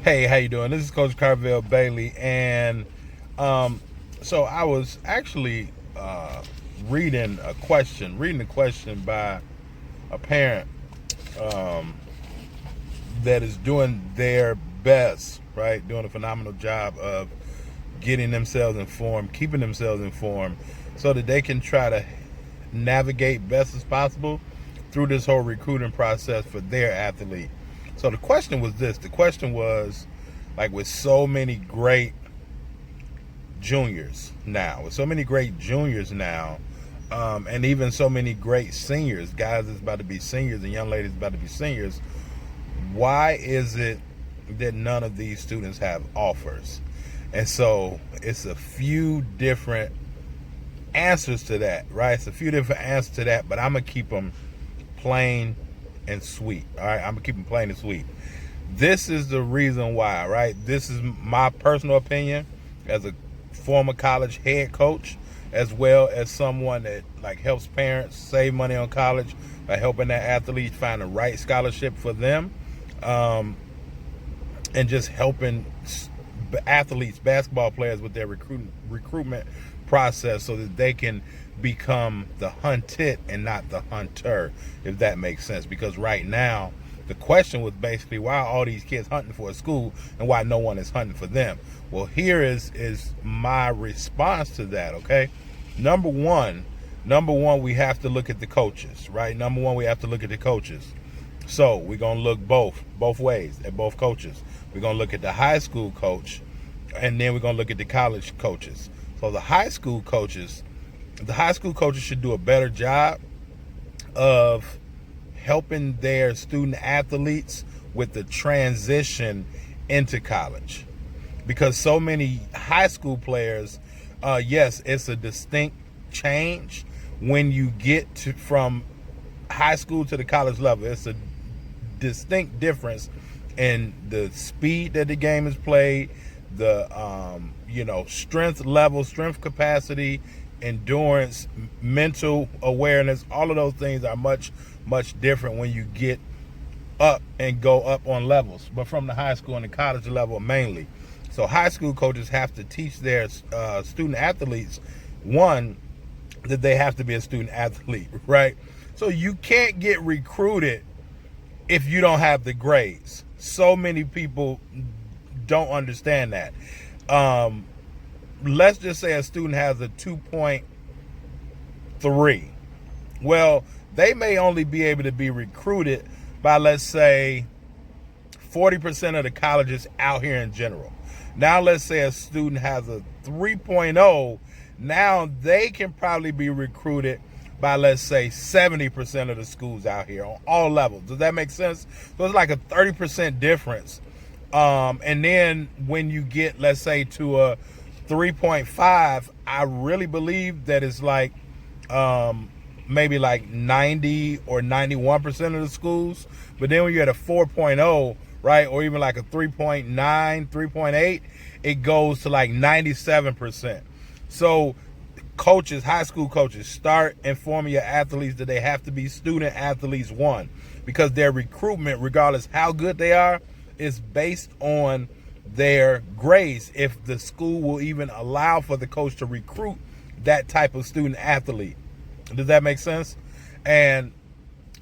Hey, how you doing? This is Coach Karvell Bailey, and so I was actually reading a question by a parent um, that is doing their best, right? Doing a phenomenal job of getting themselves informed, keeping themselves informed, so that they can try to navigate best as possible through this whole recruiting process for their athlete. So the question was this: the question was, like, with so many great juniors now, and even so many great seniors, guys that's about to be seniors and young ladies about to be seniors, why is it that none of these students have offers? And so it's a few different answers to that, right? It's a few different answers to that, but I'm gonna keep them plain and sweet. All right, I'm gonna keep them plain and sweet. This is the reason why, right? This is my personal opinion as a former college head coach, as well as someone that like helps parents save money on college by helping their athletes find the right scholarship for them, and just helping athletes, basketball players, with their recruitment process so that they can become the hunted and not the hunter, if that makes sense. Because right now, the question was basically, why are all these kids hunting for a school and why no one is hunting for them? Well, here is my response to that, okay? Number one, we have to look at the coaches, right? So we're going to look both ways at both coaches. We're going to look at the high school coach, and then we're going to look at the college coaches. So the high school coaches should do a better job of helping their student athletes with the transition into college. Because so many high school players, yes, it's a distinct change when you get from high school to the college level. It's a distinct difference in the speed that the game is played, the strength level, strength capacity, endurance, mental awareness. All of those things are much different when you get up and go up on levels, but from the high school and the college level mainly. So high school coaches have to teach their student athletes, one, that they have to be a student athlete, right? So you can't get recruited if you don't have the grades. So many people don't understand that. Let's just say a student has a 2.3. Well, they may only be able to be recruited by, let's say, 40% of the colleges out here in general. Now, let's say a student has a 3.0. Now they can probably be recruited by, let's say, 70% of the schools out here on all levels. Does that make sense? So it's like a 30% difference. And then when you get, let's say, to a 3.5, I really believe that it's like maybe like 90 or 91% of the schools. But then when you're at a 4.0, right, or even like a 3.9, 3.8, it goes to like 97%. So coaches, high school coaches, start informing your athletes that they have to be student athletes, one, because their recruitment, regardless how good they are, is based on their grades, if the school will even allow for the coach to recruit that type of student athlete. Does that make sense? And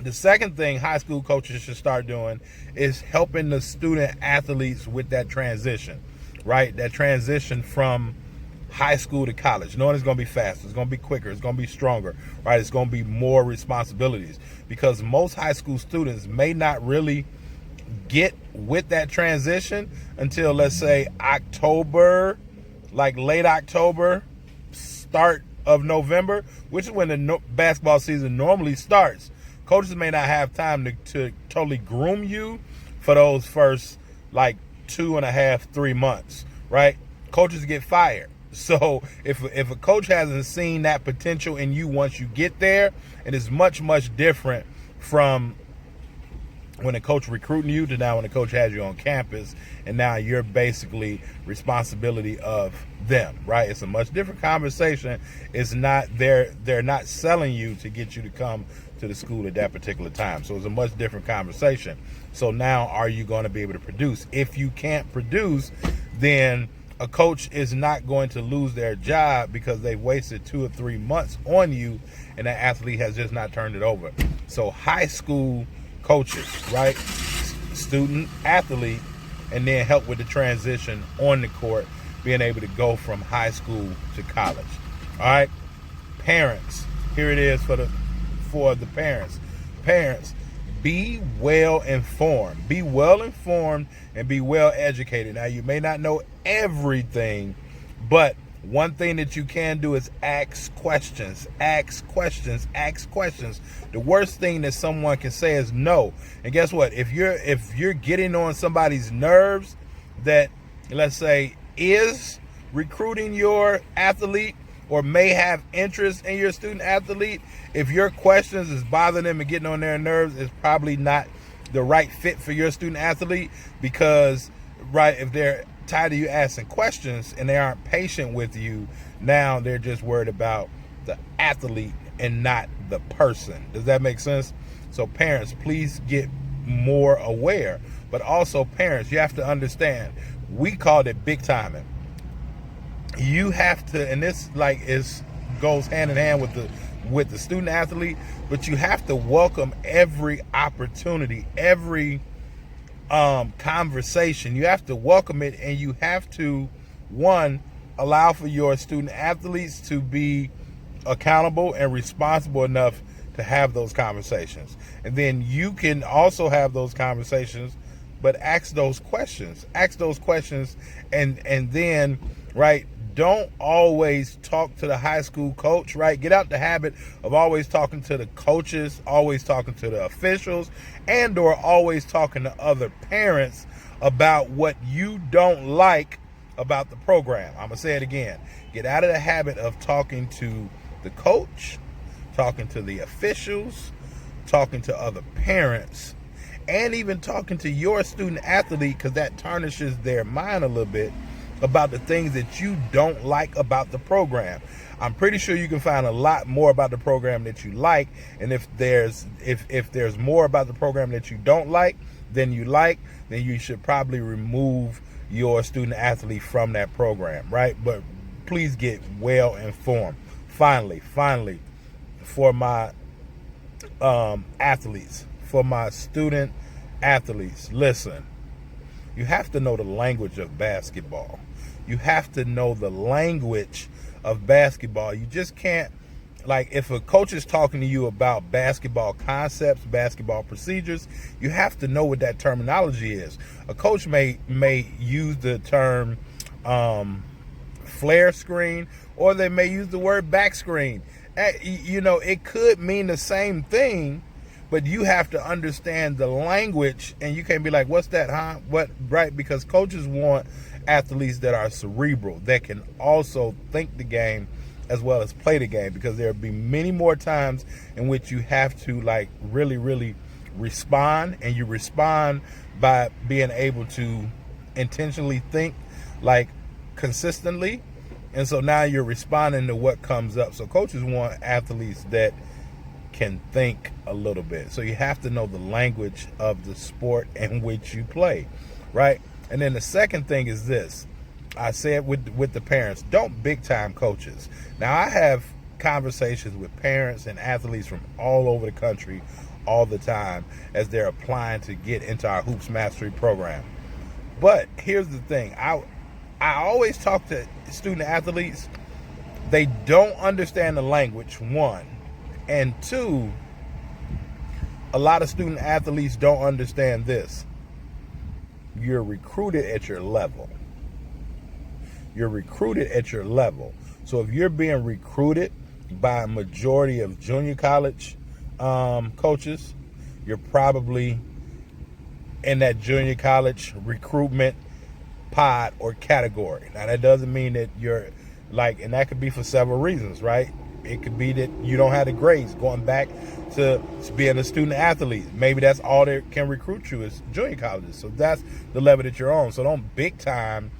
the second thing high school coaches should start doing is helping the student athletes with that transition, right? That transition from high school to college, knowing it's going to be faster, it's going to be quicker, it's going to be stronger, right? It's going to be more responsibilities, because most high school students may not really get with that transition until, let's say, October, like late October, start of November, which is when the basketball season normally starts. Coaches may not have time to totally groom you for those first like 2.5, 3 months, right? Coaches get fired. So if a coach hasn't seen that potential in you once you get there, it is much different from when a coach recruiting you to now when a coach has you on campus and now you're basically responsibility of them, right? It's a much different conversation. It's not they're not selling you to get you to come to the school at that particular time. So it's a much different conversation. So now, are you going to be able to produce? If you can't produce, then a coach is not going to lose their job because they've wasted 2 or 3 months on you and that athlete has just not turned it over. So high school coaches, right? Student, athlete, and then help with the transition on the court, being able to go from high school to college. All right? Parents, here it is for the parents. Parents, be well informed. Be well informed and be well educated. Now, you may not know everything, but one thing that you can do is ask questions. Ask questions. Ask questions. The worst thing that someone can say is no. And guess what? If you're getting on somebody's nerves that, let's say, is recruiting your athlete or may have interest in your student athlete, if your questions is bothering them and getting on their nerves, it's probably not the right fit for your student athlete, because, right, if they're tired of you asking questions and they aren't patient with you, now they're just worried about the athlete and not the person. Does that make sense? So parents, please get more aware. But also parents, you have to understand, we called it big timing. You have to, and this goes hand in hand with the student athlete, but you have to welcome every opportunity, every conversation. You have to welcome it, and you have to, one, allow for your student athletes to be accountable and responsible enough to have those conversations. And then you can also have those conversations, but ask those questions. Ask those questions, and then, right, don't always talk to the high school coach, right? Get out the habit of always talking to the coaches, always talking to the officials, and or always talking to other parents about what you don't like about the program. I'm going to say it again. Get out of the habit of talking to the coach, talking to the officials, talking to other parents, and even talking to your student athlete, because that tarnishes their mind a little bit about the things that you don't like about the program. I'm pretty sure you can find a lot more about the program that you like, and if there's more about the program that you don't like than you like, then you should probably remove your student athlete from that program, right? But please get well informed. Finally, for my athletes, for my student athletes, listen. You have to know the language of basketball. You have to know the language of basketball. You just can't, like, if a coach is talking to you about basketball concepts, basketball procedures, you have to know what that terminology is. A coach may use the term flare screen, or they may use the word back screen. You know, it could mean the same thing, but you have to understand the language, and you can't be like, what's that, huh? What, right? Because coaches want athletes that are cerebral, that can also think the game as well as play the game, because there'll be many more times in which you have to, like, really, really respond, and you respond by being able to intentionally think, like, consistently. And so now you're responding to what comes up. So coaches want athletes that can think a little bit. So you have to know the language of the sport in which you play, right? And then the second thing is this. I said with the parents, don't big time coaches. Now, I have conversations with parents and athletes from all over the country all the time as they're applying to get into our Hoops Mastery program. But here's the thing. I always talk to student athletes. They don't understand the language, one. And two, a lot of student athletes don't understand this. You're recruited at your level. You're recruited at your level. So if you're being recruited by a majority of junior college coaches, you're probably in that junior college recruitment pod or category. Now, that doesn't mean that you're like, and that could be for several reasons, right? It could be that you don't have the grades going back to being a student athlete. Maybe that's all they can recruit you is junior colleges. So that's the level that you're on. So don't big time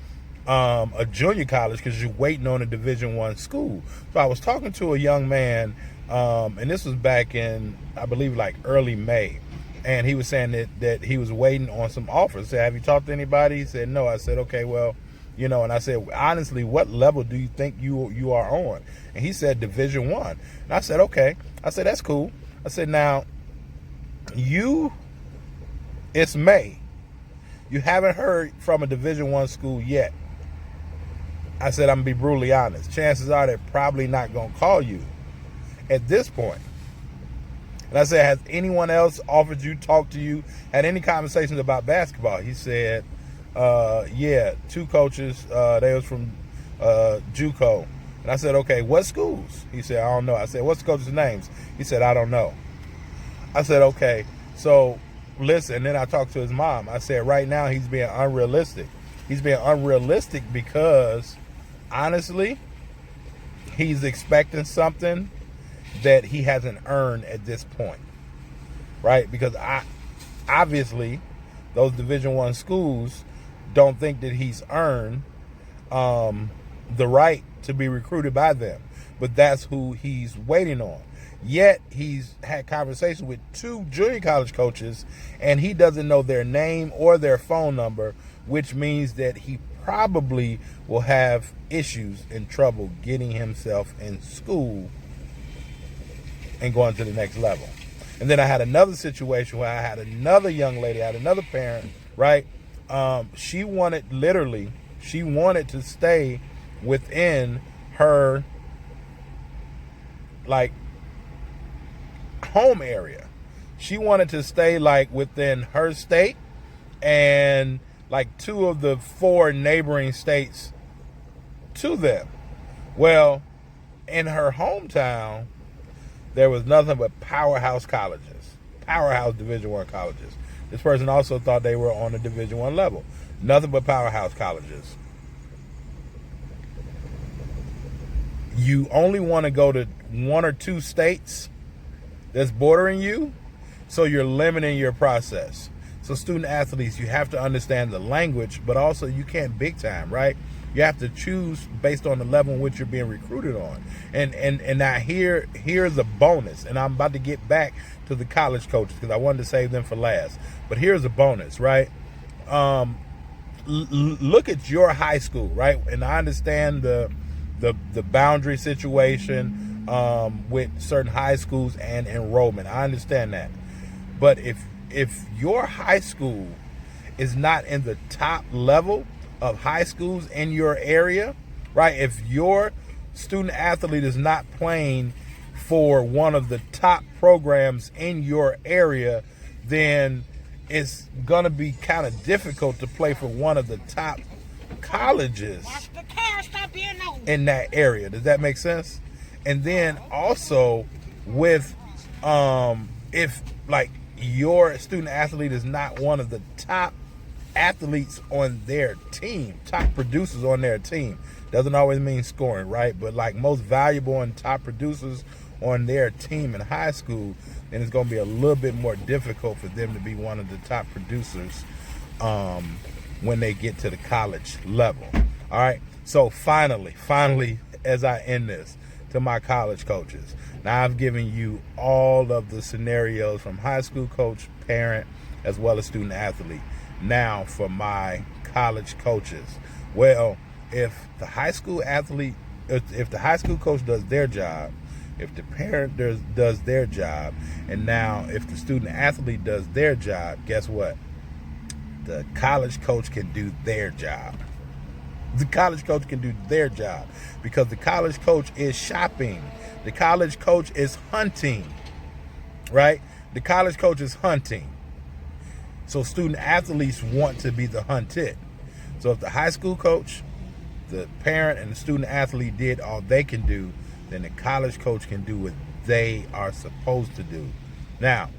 a junior college because you're waiting on a Division I school. So I was talking to a young man And this was back in, I believe, like early May. And he was saying that he was waiting on some offers. I said, have you talked to anybody? He said, no. I said, okay, well, and I said, honestly, what level do you think you are on? And he said, Division I. And I said, okay. I said, that's cool. I said, now, it's May. You haven't heard from a Division I school yet. I said, I'm going to be brutally honest. Chances are they're probably not going to call you at this point. And I said, has anyone else offered you, talked to you, had any conversations about basketball? He said, yeah, 2 coaches. They was from JUCO. And I said, okay, what schools? He said, I don't know. I said, what's the coaches' names? He said, I don't know. I said, okay, so listen. And then I talked to his mom. I said, right now he's being unrealistic. He's being unrealistic because, honestly, he's expecting something that he hasn't earned at this point, right? Because obviously those Division I schools don't think that he's earned the right to be recruited by them, but that's who he's waiting on. Yet he's had conversations with 2 junior college coaches, and he doesn't know their name or their phone number, which means that he probably will have issues and trouble getting himself in school and going to the next level. And then I had another situation where I had another young lady, I had another parent, right? She wanted to stay within her, like, home area. She wanted to stay, like, within her state and, like, 2 of the 4 neighboring states to them. Well, in her hometown, there was nothing but powerhouse colleges, powerhouse Division I colleges. This person also thought they were on a Division I level. Nothing but powerhouse colleges. You only want to go to 1 or 2 states that's bordering you, so you're limiting your process. So student athletes, you have to understand the language, but also you can't big time, right? You have to choose based on the level in which you're being recruited on. And now here's a bonus, and I'm about to get back to the college coaches because I wanted to save them for last. But here's a bonus, right? Look at your high school, right? And I understand the boundary situation with certain high schools and enrollment. I understand that. But if your high school is not in the top level of high schools in your area, right? If your student athlete is not playing for one of the top programs in your area, then it's going to be kind of difficult to play for one of the top colleges in that area. Does that make sense? And then also with if, like, your student athlete is not one of the top athletes on their team, top producers on their team, doesn't always mean scoring, right? But like most valuable and top producers on their team in high school, then it's going to be a little bit more difficult for them to be one of the top producers when they get to the college level. All right. So finally, as I end this, to my college coaches, now I've given you all of the scenarios from high school coach, parent, as well as student athlete. Now for my college coaches, well, if the high school athlete, if the high school coach does their job, if the parent does their job, and now if the student athlete does their job, guess what? The college coach can do their job. The college coach can do their job because the college coach is shopping. The college coach is hunting, right? The college coach is hunting. So student athletes want to be the hunted. So if the high school coach, the parent, and the student athlete did all they can do, then the college coach can do what they are supposed to do. Now,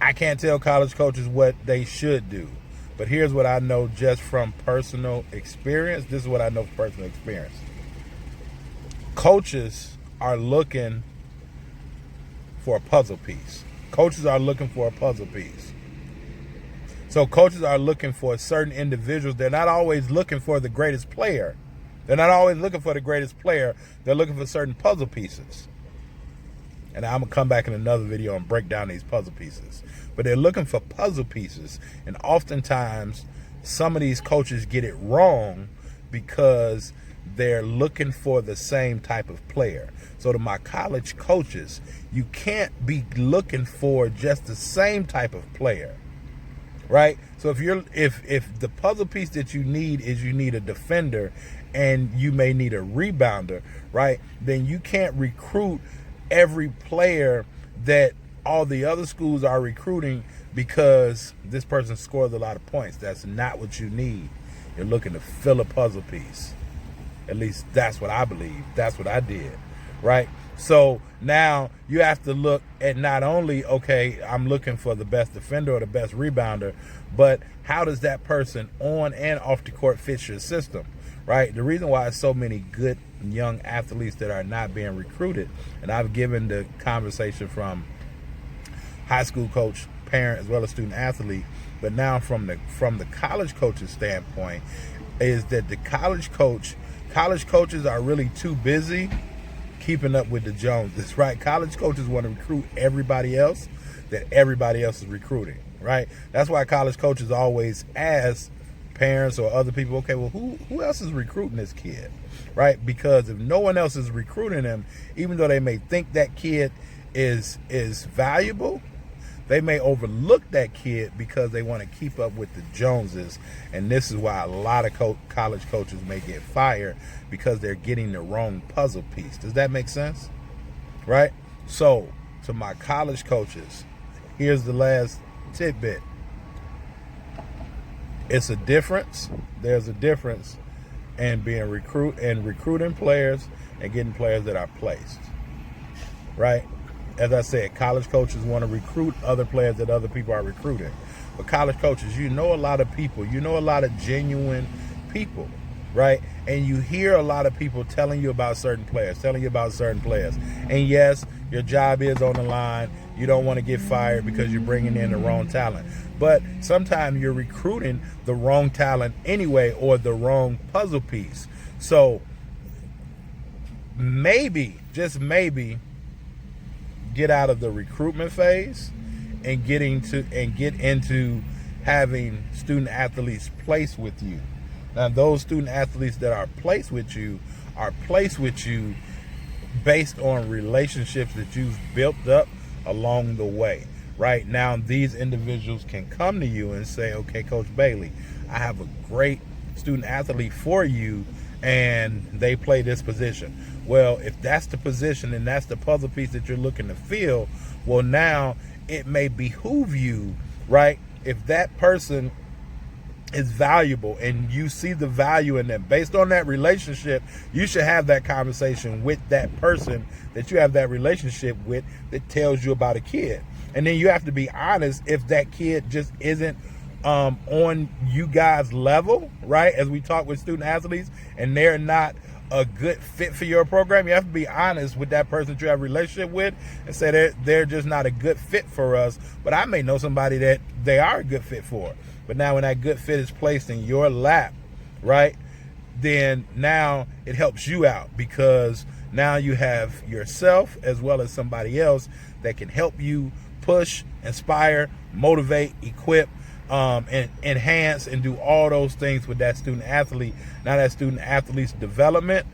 I can't tell college coaches what they should do, but here's what I know just from personal experience. This is what I know from personal experience. Coaches are looking for a puzzle piece. Coaches are looking for a puzzle piece. So coaches are looking for certain individuals. They're not always looking for the greatest player. They're not always looking for the greatest player. They're looking for certain puzzle pieces. And I'm going to come back in another video and break down these puzzle pieces. But they're looking for puzzle pieces. And oftentimes, some of these coaches get it wrong because they're looking for the same type of player. So to my college coaches, you can't be looking for just the same type of player, right? So if the puzzle piece that you need is you need a defender and you may need a rebounder, right? Then you can't recruit every player that all the other schools are recruiting because this person scores a lot of points. That's not what you need. You're looking to fill a puzzle piece. At least that's what I believe. That's what I did, right? So now you have to look at not only, okay, I'm looking for the best defender or the best rebounder, but how does that person on and off the court fit your system, right? The reason why so many good young athletes that are not being recruited, and I've given the conversation from high school coach, parent, as well as student athlete, but now from the college coach's standpoint, is that the college coaches are really too busy keeping up with the Joneses, right? College coaches want to recruit everybody else that everybody else is recruiting, right? That's why college coaches always ask parents or other people, okay, well, who else is recruiting this kid, right? Because if no one else is recruiting him, even though they may think that kid is valuable, they may overlook that kid because they want to keep up with the Joneses. And this is why a lot of college coaches may get fired, because they're getting the wrong puzzle piece. Does that make sense? Right? So, to my college coaches, here's the last tidbit. It's a difference. There's a difference in being recruiting players and getting players that are placed. Right? As I said, college coaches want to recruit other players that other people are recruiting. But college coaches, you know a lot of people. You know a lot of genuine people, right? And you hear a lot of people telling you about certain players. And yes, your job is on the line. You don't want to get fired because you're bringing in the wrong talent. But sometimes you're recruiting the wrong talent anyway, or the wrong puzzle piece. So maybe, just maybe, get out of the recruitment phase and get into having student athletes placed with you. Now, those student athletes that are placed with you based on relationships that you've built up along the way. Right now, these individuals can come to you and say, okay, Coach Bailey, I have a great student athlete for you, and they play this position. Well, if that's the position and that's the puzzle piece that you're looking to fill, well, now it may behoove you, right? If that person is valuable and you see the value in them, based on that relationship, you should have that conversation with that person that you have that relationship with that tells you about a kid. And then you have to be honest if that kid just isn't on you guys' level, right? As we talk with student athletes, and they're not a good fit for your program, you have to be honest with that person that you have a relationship with and say they're just not a good fit for us, but I may know somebody that they are a good fit for. But now when that good fit is placed in your lap, right, then now it helps you out, because now you have yourself as well as somebody else that can help you push, inspire, motivate, equip, and enhance and do all those things with that student athlete. Now that student athlete's development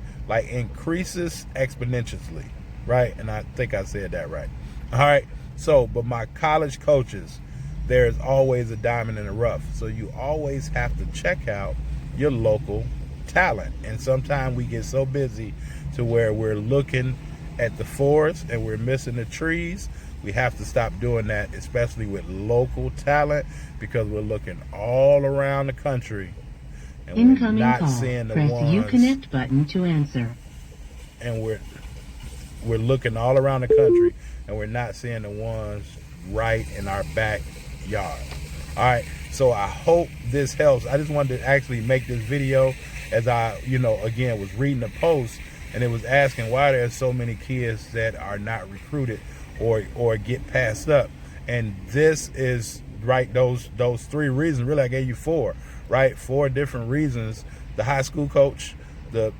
increases exponentially, right? And I think I said that right. All right. So, but my college coaches, there's always a diamond in the rough. So you always have to check out your local talent. And sometimes we get so busy to where we're looking at the forest and we're missing the trees. We have to stop doing that, especially with local talent, because we're looking all around the country and incoming we're not call. seeing the Press ones. Uconnect button to answer. And we're looking all around the country and we're not seeing the ones right in our backyard. All right. So I hope this helps. I just wanted to actually make this video as I, again, was reading the post, and it was asking why there's so many kids that are not recruited or get passed up. And this is right, those three reasons. Really, I gave you four, right? 4 different reasons. The high school coach, the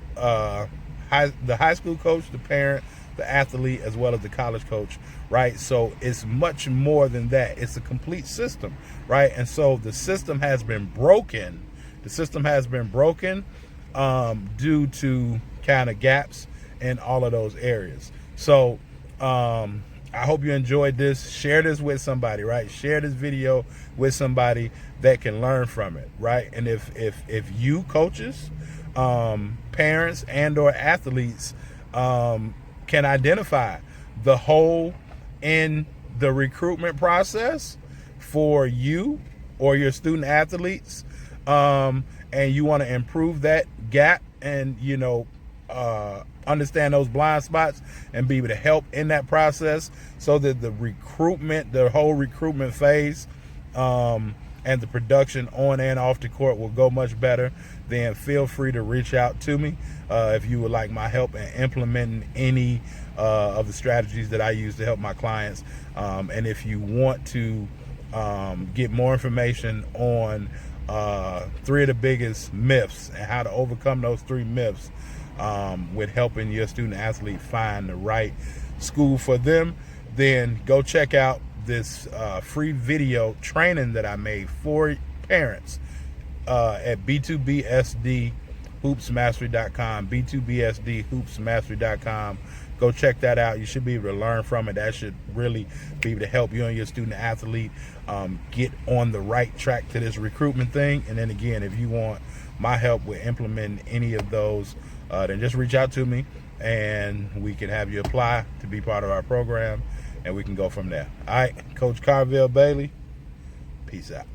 high school coach, the parent, the athlete as well as the college coach, right? So it's much more than that. It's a complete system, right? And so the system has been broken. The system has been broken due to kind of gaps in all of those areas. So I hope you enjoyed this. Share this with somebody, right? Share this video with somebody that can learn from it, right? And if you coaches, parents, and or athletes can identify the hole in the recruitment process for you or your student athletes, and you want to improve that gap and understand those blind spots and be able to help in that process so that the whole recruitment phase and the production on and off the court will go much better, then feel free to reach out to me if you would like my help in implementing any of the strategies that I use to help my clients. And if you want to get more information on 3 of the biggest myths and how to overcome those 3 myths with helping your student athlete find the right school for them, then go check out this free video training that I made for parents at b2bsdhoopsmastery.com, b2bsdhoopsmastery.com. Go check that out. You should be able to learn from it. That should really be able to help you and your student athlete get on the right track to this recruitment thing. And then again, if you want my help with implementing any of those, then just reach out to me and we can have you apply to be part of our program and we can go from there. All right, Coach Karvell Bailey, peace out.